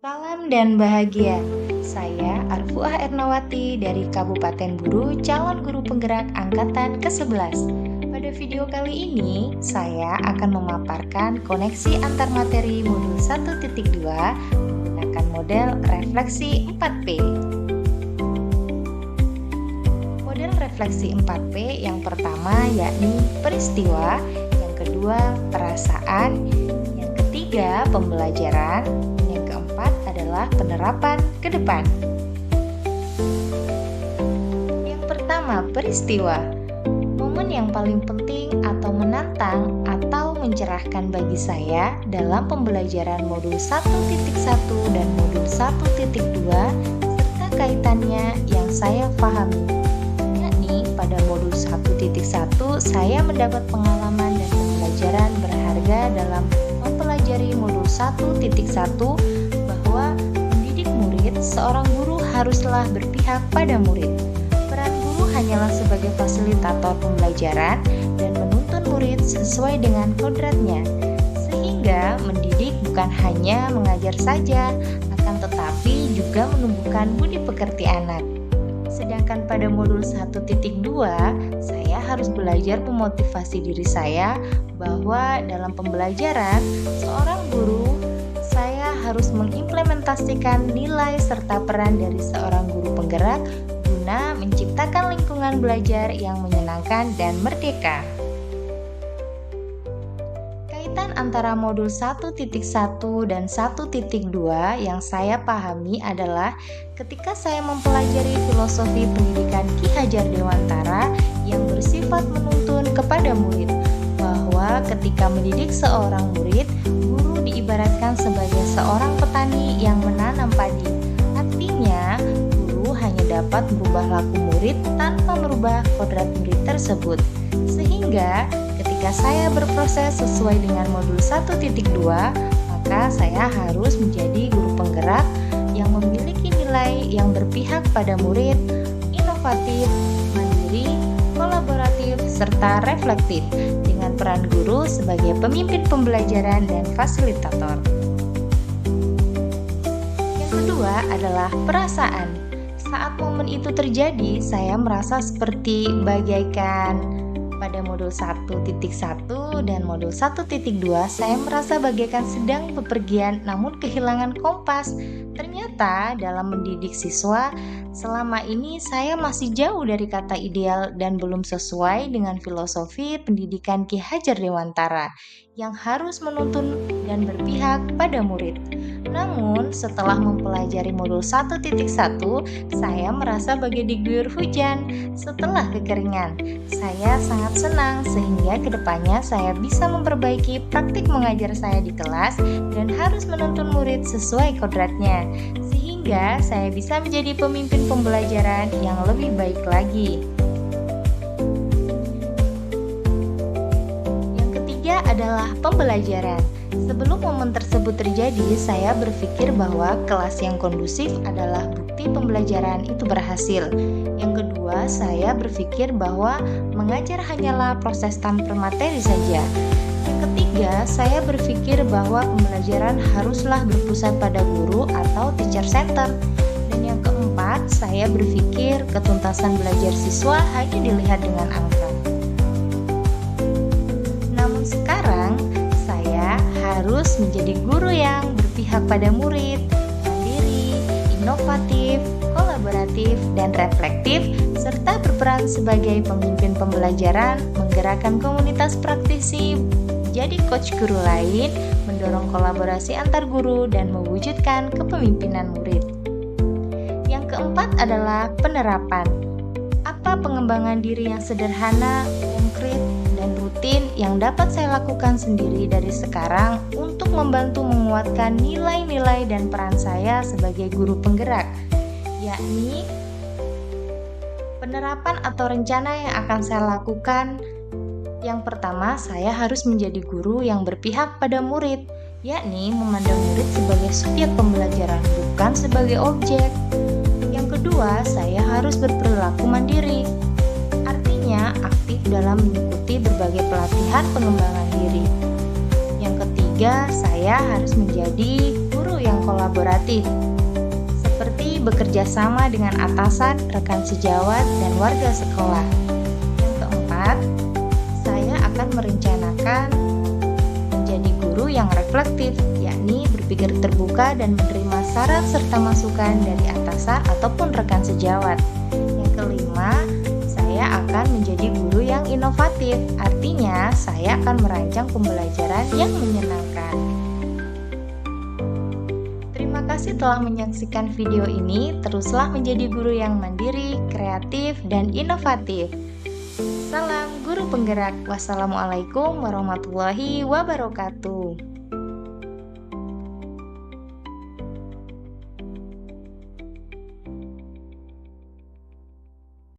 Salam dan bahagia. Saya Arfuah Ernawati dari Kabupaten Buru, calon guru penggerak angkatan ke-11. Pada video kali ini, saya akan memaparkan koneksi antar materi modul 1.2 menggunakan model refleksi 4P. Model refleksi 4P yang pertama yakni peristiwa, yang kedua perasaan, yang ketiga pembelajaran, adalah penerapan ke depan. Yang pertama, peristiwa. Momen yang paling penting atau menantang atau mencerahkan bagi saya dalam pembelajaran modul 1.1 dan modul 1.2 serta kaitannya yang saya pahami. Yakni pada modul 1.1 saya mendapat pengalaman dan pembelajaran berharga dalam mempelajari modul 1.1 bahwa mendidik murid, seorang guru haruslah berpihak pada murid. Peran guru hanyalah sebagai fasilitator pembelajaran dan menuntun murid sesuai dengan kodratnya. Sehingga mendidik bukan hanya mengajar saja, akan tetapi juga menumbuhkan budi pekerti anak. Sedangkan pada modul 1.2, saya harus belajar memotivasi diri saya bahwa dalam pembelajaran, seorang guru harus mengimplementasikan nilai serta peran dari seorang guru penggerak guna menciptakan lingkungan belajar yang menyenangkan dan merdeka. Kaitan antara modul 1.1 dan 1.2 yang saya pahami adalah ketika saya mempelajari filosofi pendidikan Ki Hajar Dewantara yang bersifat menuntun kepada murid, bahwa ketika mendidik seorang murid, diibaratkan sebagai seorang petani yang menanam padi. Artinya, guru hanya dapat merubah laku murid tanpa merubah kodrat murid tersebut. Sehingga, ketika saya berproses sesuai dengan modul 1.2, maka saya harus menjadi guru penggerak yang memiliki nilai yang berpihak pada murid, inovatif, mandiri, kolaboratif, serta reflektif, dengan peran guru sebagai pemimpin pembelajaran dan fasilitator. Yang kedua adalah perasaan. Saat momen itu terjadi, saya merasa seperti bagaikan pada modul 1.1 dan modul 1.2, saya merasa bagaikan sedang bepergian namun kehilangan kompas. Ternyata dalam mendidik siswa, selama ini saya masih jauh dari kata ideal dan belum sesuai dengan filosofi pendidikan Ki Hajar Dewantara yang harus menuntun dan berpihak pada murid. Namun, setelah mempelajari modul 1.1, saya merasa bagai diguyur hujan setelah kekeringan. Saya sangat senang sehingga kedepannya saya bisa memperbaiki praktik mengajar saya di kelas dan harus menuntun murid sesuai kodratnya, sehingga saya bisa menjadi pemimpin pembelajaran yang lebih baik lagi. Yang ketiga adalah pembelajaran. Sebelum momen tersebut terjadi, saya berpikir bahwa kelas yang kondusif adalah bukti pembelajaran itu berhasil. Yang kedua, saya berpikir bahwa mengajar hanyalah proses tanpa materi saja. Yang ketiga, saya berpikir bahwa pembelajaran haruslah berpusat pada guru atau teacher center. Dan yang keempat, saya berpikir ketuntasan belajar siswa hanya dilihat dengan angka. Namun sekarang, saya harus menjadi guru yang berpihak pada murid, mandiri, inovatif, kolaboratif, dan reflektif, serta berperan sebagai pemimpin pembelajaran, menggerakkan komunitas praktisi, jadi coach guru lain, mendorong kolaborasi antar guru, dan mewujudkan kepemimpinan murid. Yang keempat adalah penerapan. Apa pengembangan diri yang sederhana, konkret, dan rutin yang dapat saya lakukan sendiri dari sekarang untuk membantu menguatkan nilai-nilai dan peran saya sebagai guru penggerak, yakni penerapan atau rencana yang akan saya lakukan. Yang pertama, saya harus menjadi guru yang berpihak pada murid, yakni memandang murid sebagai subjek pembelajaran, bukan sebagai objek. Yang kedua, saya harus berperilaku mandiri, artinya aktif dalam mengikuti berbagai pelatihan pengembangan diri. Yang ketiga, saya harus menjadi guru yang yang kolaboratif, seperti bekerja sama dengan atasan, rekan sejawat, dan warga sekolah. Yang keempat, saya akan merencanakan menjadi guru yang reflektif, yakni berpikir terbuka dan menerima saran serta masukan dari atasan ataupun rekan sejawat. Yang kelima, saya akan menjadi guru yang inovatif, artinya saya akan merancang pembelajaran yang menyenangkan. Terima kasih telah menyaksikan video ini. Teruslah menjadi guru yang mandiri, kreatif, dan inovatif. Salam guru penggerak. Wassalamualaikum warahmatullahi wabarakatuh.